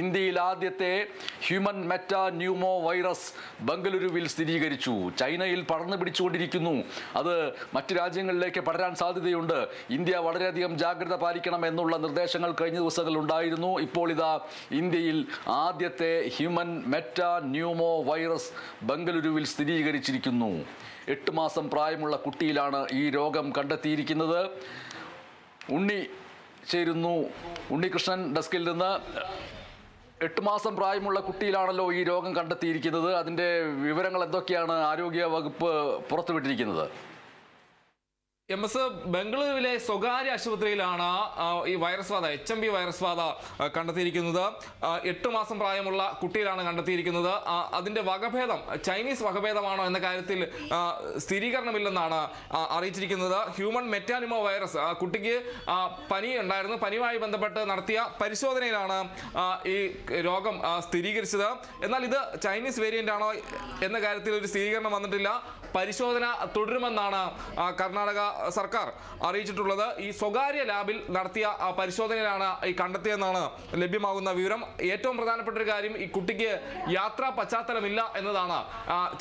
ഇന്ത്യയിൽ ആദ്യത്തെ human meta pneumo virus ബംഗളൂരുവിൽ സ്ഥിരീകരിച്ചു. ചൈനയിൽ പടർന്നു പിടിച്ചുകൊണ്ടിരിക്കുന്നു. അത് മറ്റ് രാജ്യങ്ങളിലേക്ക് പടരാൻ സാധ്യതയുണ്ട്. ഇന്ത്യ വളരെയധികം ജാഗ്രത പാലിക്കണം എന്നുള്ള നിർദ്ദേശങ്ങൾ കഴിഞ്ഞ ദിവസങ്ങളിൽ ഉണ്ടായിരുന്നു. ഇപ്പോൾ ഇതാ ഇന്ത്യയിൽ ആദ്യത്തെ ഹ്യൂമൻ മെറ്റാ ന്യൂമോ വൈറസ് ബംഗളൂരുവിൽ സ്ഥിരീകരിച്ചിരിക്കുന്നു. 8 മാസം പ്രായമുള്ള കുട്ടിയിലാണ് ഈ രോഗം കണ്ടെത്തിയിരിക്കുന്നത്. ഉണ്ണികൃഷ്ണൻ ഡെസ്കിൽ നിന്ന്. 8 മാസം പ്രായമുള്ള കുട്ടിയിലാണല്ലോ ഈ രോഗം കണ്ടെത്തിയിരിക്കുന്നത്. അതിൻ്റെ വിവരങ്ങൾ എന്തൊക്കെയാണ് ആരോഗ്യ വകുപ്പ് പുറത്തുവിട്ടിരിക്കുന്നത്? MS ബംഗളൂരുവിലെ സ്വകാര്യ ആശുപത്രിയിലാണ് ഈ വൈറസ് ബാധ HMV വൈറസ് ബാധ കണ്ടെത്തിയിരിക്കുന്നത്. 8 മാസം പ്രായമുള്ള കുട്ടിയിലാണ് കണ്ടെത്തിയിരിക്കുന്നത്. അതിന്റെ വകഭേദം ചൈനീസ് വകഭേദമാണോ എന്ന കാര്യത്തിൽ സ്ഥിരീകരണമില്ലെന്നാണ് അറിയിച്ചിരിക്കുന്നത്. ഹ്യൂമൻ മെറ്റാന്യൂമോ വൈറസ് കുട്ടിക്ക് പനി ഉണ്ടായിരുന്നു. പനിയുമായി ബന്ധപ്പെട്ട് നടത്തിയ പരിശോധനയിലാണ് ഈ രോഗം സ്ഥിരീകരിച്ചത്. എന്നാൽ ഇത് ചൈനീസ് വേരിയന്റ് ആണോ എന്ന കാര്യത്തിൽ ഒരു സ്ഥിരീകരണം വന്നിട്ടില്ല. പരിശോധന തുടരുമെന്നാണ് കർണാടക സർക്കാർ അറിയിച്ചിട്ടുള്ളത്. ഈ സ്വകാര്യ ലാബിൽ നടത്തിയ പരിശോധനയിലാണ് ഈ കണ്ടെത്തിയെന്നാണ് ലഭ്യമാകുന്ന വിവരം. ഏറ്റവും പ്രധാനപ്പെട്ട ഒരു കാര്യം, ഈ കുട്ടിക്ക് യാത്രാ പശ്ചാത്തലമില്ല എന്നതാണ്.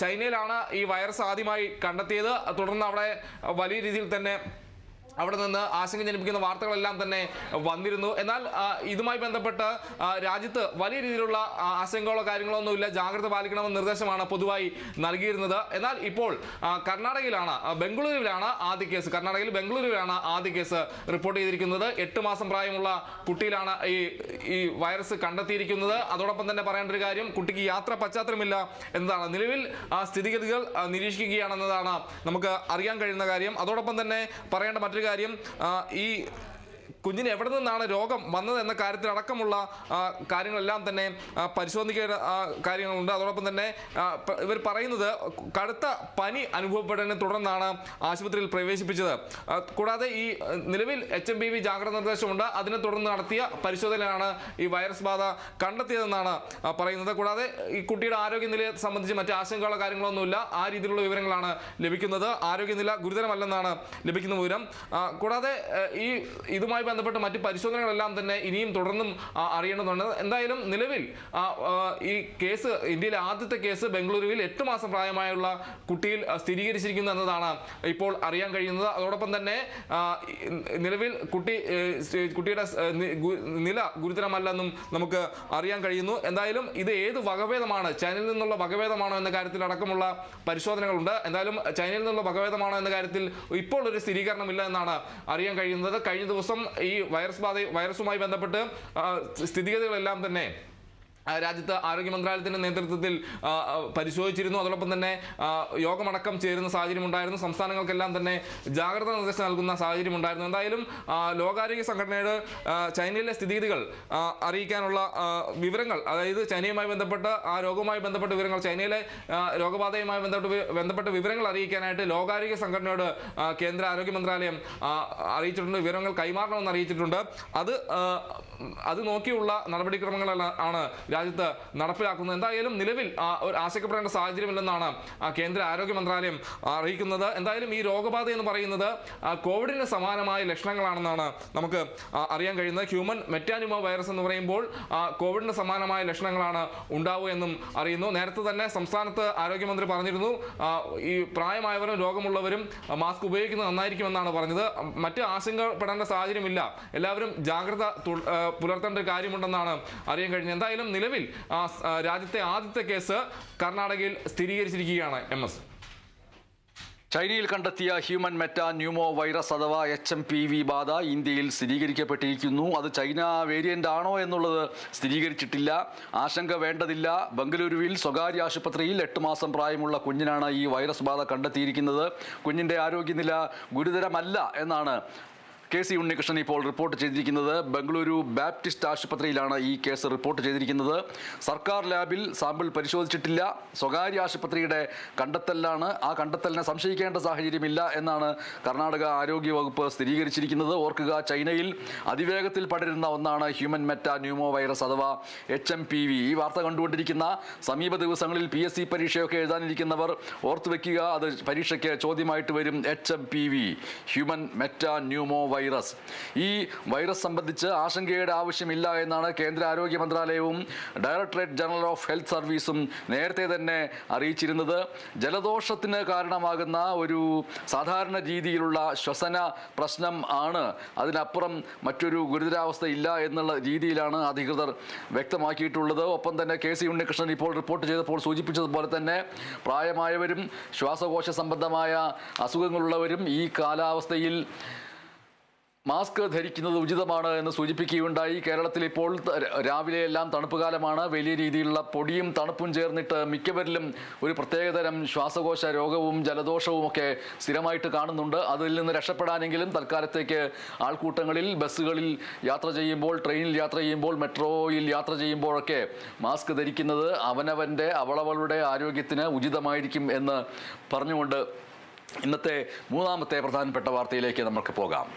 ചൈനയിലാണ് ഈ വൈറസ് ആദ്യമായി കണ്ടെത്തിയത്. തുടർന്ന് അവിടെ വലിയ രീതിയിൽ തന്നെ അവിടെ നിന്ന് ആശങ്ക ജനിപ്പിക്കുന്ന വാർത്തകളെല്ലാം തന്നെ വന്നിരുന്നു. എന്നാൽ ഇതുമായി ബന്ധപ്പെട്ട് രാജ്യത്ത് വലിയ രീതിയിലുള്ള ആശങ്കകളോ കാര്യങ്ങളോ ഒന്നുമില്ല. ജാഗ്രത പാലിക്കണമെന്ന നിർദ്ദേശമാണ് പൊതുവായി നൽകിയിരുന്നത്. എന്നാൽ ഇപ്പോൾ കർണാടകയിലാണ് ബംഗളൂരുവിലാണ് ആദ്യ കേസ് റിപ്പോർട്ട് ചെയ്തിരിക്കുന്നത്. 8 മാസം പ്രായമുള്ള കുട്ടിയിലാണ് ഈ വൈറസ് കണ്ടെത്തിയിരിക്കുന്നത്. അതോടൊപ്പം തന്നെ പറയേണ്ട ഒരു കാര്യം, കുട്ടിക്ക് യാത്രാ പശ്ചാത്തലമില്ല എന്നതാണ്. നിലവിൽ സ്ഥിതിഗതികൾ നിരീക്ഷിക്കുകയാണെന്നതാണ് നമുക്ക് അറിയാൻ കഴിയുന്ന കാര്യം. അതോടൊപ്പം തന്നെ പറയേണ്ട മറ്റൊരു കാര്യം, ഈ കുഞ്ഞിന് എവിടെ നിന്നാണ് രോഗം വന്നത് എന്ന കാര്യത്തിലടക്കമുള്ള കാര്യങ്ങളെല്ലാം തന്നെ പരിശോധിക്കേണ്ട കാര്യങ്ങളുണ്ട്. അതോടൊപ്പം തന്നെ ഇവർ പറയുന്നത് കടുത്ത പനി അനുഭവപ്പെട്ടതിനെ തുടർന്നാണ് ആശുപത്രിയിൽ പ്രവേശിപ്പിച്ചത്. കൂടാതെ ഈ നിലവിൽ HMPV ജാഗ്രത നിർദ്ദേശമുണ്ട്. അതിനെ തുടർന്ന് നടത്തിയ പരിശോധനയാണ് ഈ വൈറസ് ബാധ കണ്ടെത്തിയതെന്നാണ് പറയുന്നത്. കൂടാതെ ഈ കുട്ടിയുടെ ആരോഗ്യനിലയെ സംബന്ധിച്ച് മറ്റ് ആശങ്കകളോ കാര്യങ്ങളൊന്നുമില്ല. ആ രീതിയിലുള്ള വിവരങ്ങളാണ് ലഭിക്കുന്നത്. ആരോഗ്യനില ഗുരുതരമല്ലെന്നാണ് ലഭിക്കുന്ന വിവരം. കൂടാതെ ഇതുമായി ബന്ധപ്പെട്ട് മറ്റ് പരിശോധനകളെല്ലാം തന്നെ ഇനിയും തുടർന്നും അറിയേണ്ടതുണ്ട്. എന്തായാലും നിലവിൽ ഈ കേസ്, ഇന്ത്യയിലെ ആദ്യത്തെ കേസ് ബംഗളൂരുവിൽ 8 മാസം പ്രായമായുള്ള കുട്ടിയിൽ സ്ഥിരീകരിച്ചിരിക്കുന്നു എന്നതാണ് ഇപ്പോൾ അറിയാൻ കഴിയുന്നത്. അതോടൊപ്പം തന്നെ നിലവിൽ കുട്ടിയുടെ നില ഗുരുതരമല്ലെന്നും നമുക്ക് അറിയാൻ കഴിയുന്നു. എന്തായാലും ഇത് ഏത് വകഭേദമാണ്, ചൈനയിൽ നിന്നുള്ള വകഭേദമാണോ എന്ന കാര്യത്തിൽ അടക്കമുള്ള പരിശോധനകളുണ്ട്. എന്തായാലും ചൈനയിൽ നിന്നുള്ള വകഭേദമാണോ എന്ന കാര്യത്തിൽ ഇപ്പോൾ ഒരു സ്ഥിരീകരണമില്ല എന്നാണ് അറിയാൻ കഴിയുന്നത്. കഴിഞ്ഞ ദിവസം ഈ വൈറസുമായി ബന്ധപ്പെട്ട് സ്ഥിതിഗതികളെല്ലാം തന്നെ രാജ്യത്ത് ആരോഗ്യ മന്ത്രാലയത്തിന്റെ നേതൃത്വത്തിൽ പരിശോധിച്ചിരുന്നു. അതോടൊപ്പം തന്നെ യോഗമടക്കം ചേരുന്ന സാഹചര്യം ഉണ്ടായിരുന്നു. സംസ്ഥാനങ്ങൾക്കെല്ലാം തന്നെ ജാഗ്രതാ നിർദ്ദേശം നൽകുന്ന സാഹചര്യം ഉണ്ടായിരുന്നു. എന്തായാലും ലോകാരോഗ്യ സംഘടനയുടെ ചൈനയിലെ സ്ഥിതിഗതികൾ അറിയിക്കാനുള്ള വിവരങ്ങൾ, അതായത് ചൈനയുമായി ബന്ധപ്പെട്ട് ആ രോഗവുമായി ബന്ധപ്പെട്ട വിവരങ്ങൾ, ചൈനയിലെ രോഗബാധയുമായി ബന്ധപ്പെട്ട വിവരങ്ങൾ അറിയിക്കാനായിട്ട് ലോകാരോഗ്യ സംഘടനയോട് കേന്ദ്ര ആരോഗ്യ മന്ത്രാലയം അറിയിച്ചിട്ടുണ്ട്. വിവരങ്ങൾ കൈമാറണമെന്ന് അറിയിച്ചിട്ടുണ്ട്. അത് നോക്കിയുള്ള നടപടിക്രമങ്ങളാണ് രാജ്യത്ത് നടപ്പിലാക്കുന്നത്. എന്തായാലും നിലവിൽ ഒരു ആശങ്കപ്പെടേണ്ട സാഹചര്യമില്ലെന്നാണ് കേന്ദ്ര ആരോഗ്യ മന്ത്രാലയം അറിയിക്കുന്നത്. എന്തായാലും ഈ രോഗബാധ എന്ന് പറയുന്നത് കോവിഡിന് സമാനമായ ലക്ഷണങ്ങളാണെന്നാണ് നമുക്ക് അറിയാൻ കഴിയുന്നത്. ഹ്യൂമൻ മെറ്റാന്യൂമോ വൈറസ് എന്ന് പറയുമ്പോൾ കോവിഡിന് സമാനമായ ലക്ഷണങ്ങളാണ് ഉണ്ടാവുക എന്നും അറിയുന്നു. നേരത്തെ തന്നെ സംസ്ഥാനത്ത് ആരോഗ്യമന്ത്രി പറഞ്ഞിരുന്നു, ഈ പ്രായമായവരും രോഗമുള്ളവരും മാസ്ക് ഉപയോഗിക്കുന്നത് നന്നായിരിക്കുമെന്നാണ് പറഞ്ഞത്. മറ്റ് ആശങ്കപ്പെടേണ്ട സാഹചര്യമില്ല. എല്ലാവരും ജാഗ്രത പുലർത്തേണ്ട ഒരു കാര്യമുണ്ടെന്നാണ് അറിയാൻ കഴിഞ്ഞത്. എന്തായാലും നിലവിൽ രാജ്യത്തെ ആദ്യത്തെ കേസ് കർണാടകയിൽ സ്ഥിരീകരിച്ചിരിക്കുകയാണ്. MS ചൈനയിൽ കണ്ടെത്തിയ ഹ്യൂമൻ മെറ്റാ ന്യൂമോ വൈറസ് അഥവാ HMPV ബാധ ഇന്ത്യയിൽ സ്ഥിരീകരിക്കപ്പെട്ടിരിക്കുന്നു. അത് ചൈന വേരിയന്റ് ആണോ എന്നുള്ളത് സ്ഥിരീകരിച്ചിട്ടില്ല. ആശങ്ക വേണ്ടതില്ല. ബംഗളൂരുവിൽ സ്വകാര്യ ആശുപത്രിയിൽ 8 മാസം പ്രായമുള്ള കുഞ്ഞിനാണ് ഈ വൈറസ് ബാധ കണ്ടെത്തിയിരിക്കുന്നത്. കുഞ്ഞിൻ്റെ ആരോഗ്യനില ഗുരുതരമല്ല എന്നാണ് KC ഉണ്ണികൃഷ്ണൻ ഇപ്പോൾ റിപ്പോർട്ട് ചെയ്തിരിക്കുന്നത്. ബംഗളൂരു ബാപ്റ്റിസ്റ്റ് ആശുപത്രിയിലാണ് ഈ കേസ് റിപ്പോർട്ട് ചെയ്തിരിക്കുന്നത്. സർക്കാർ ലാബിൽ സാമ്പിൾ പരിശോധിച്ചിട്ടില്ല. സ്വകാര്യ ആശുപത്രിയുടെ കണ്ടെത്തലാണ്. ആ കണ്ടെത്തലിനെ സംശയിക്കേണ്ട സാഹചര്യമില്ല എന്നാണ് കർണാടക ആരോഗ്യ വകുപ്പ് സ്ഥിരീകരിച്ചിരിക്കുന്നത്. ഓർക്കുക, ചൈനയിൽ അതിവേഗത്തിൽ പടരുന്ന ഒന്നാണ് ഹ്യൂമൻ മെറ്റാ ന്യൂമോ വൈറസ് അഥവാ HMPV. ഈ വാർത്ത കണ്ടുകൊണ്ടിരിക്കുന്ന സമീപ ദിവസങ്ങളിൽ PSC പരീക്ഷയൊക്കെ എഴുതാനിരിക്കുന്നവർ ഓർത്തുവെക്കുക, അത് പരീക്ഷയ്ക്ക് ചോദ്യമായിട്ട് വരും. HMPV, human meta pneumo virus. Virus. ഈ വൈറസ് സംബന്ധിച്ച് ആശങ്കയുടെ ആവശ്യമില്ല എന്നാണ് കേന്ദ്ര ആരോഗ്യ മന്ത്രാലയവും ഡയറക്ടറേറ്റ് ജനറൽ ഓഫ് ഹെൽത്ത് സർവീസും നേരത്തെ തന്നെ അറിയിച്ചിരുന്നത്. ജലദോഷത്തിന് കാരണമാകുന്ന ഒരു സാധാരണ രീതിയിലുള്ള ശ്വസന പ്രശ്നം ആണ്, അതിനപ്പുറം മറ്റൊരു ഗുരുതരാവസ്ഥ ഇല്ല എന്നുള്ള രീതിയിലാണ് അധികൃതർ വ്യക്തമാക്കിയിട്ടുള്ളത്. ഒപ്പം തന്നെ KC ഉണ്ണികൃഷ്ണൻ ഇപ്പോൾ റിപ്പോർട്ട് ചെയ്തപ്പോൾ സൂചിപ്പിച്ചതുപോലെ തന്നെ പ്രായമായവരും ശ്വാസകോശ സംബന്ധമായ അസുഖങ്ങളുള്ളവരും ഈ കാലാവസ്ഥയിൽ മാസ്ക് ധരിക്കുന്നത് ഉചിതമാണ് എന്ന് സൂചിപ്പിക്കുകയുണ്ടായി. കേരളത്തിൽ ഇപ്പോൾ രാവിലെ എല്ലാം തണുപ്പ് കാലമാണ്. വലിയ രീതിയിലുള്ള പൊടിയും തണുപ്പും ചേർന്നിട്ട് മിക്കവരിലും ഒരു പ്രത്യേകതരം ശ്വാസകോശ രോഗവും ജലദോഷവും ഒക്കെ സ്ഥിരമായിട്ട് കാണുന്നുണ്ട്. അതിൽ നിന്ന് രക്ഷപ്പെടാനെങ്കിലും തൽക്കാലത്തേക്ക് ആൾക്കൂട്ടങ്ങളിൽ, ബസ്സുകളിൽ യാത്ര ചെയ്യുമ്പോൾ, ട്രെയിനിൽ യാത്ര ചെയ്യുമ്പോൾ, മെട്രോയിൽ യാത്ര ചെയ്യുമ്പോഴൊക്കെ മാസ്ക് ധരിക്കുന്നത് അവളവളുടെ ആരോഗ്യത്തിന് ഉചിതമായിരിക്കും എന്ന് പറഞ്ഞുകൊണ്ട് ഇന്നത്തെ മൂന്നാമത്തെ പ്രധാനപ്പെട്ട വാർത്തയിലേക്ക് നമുക്ക് പോകാം.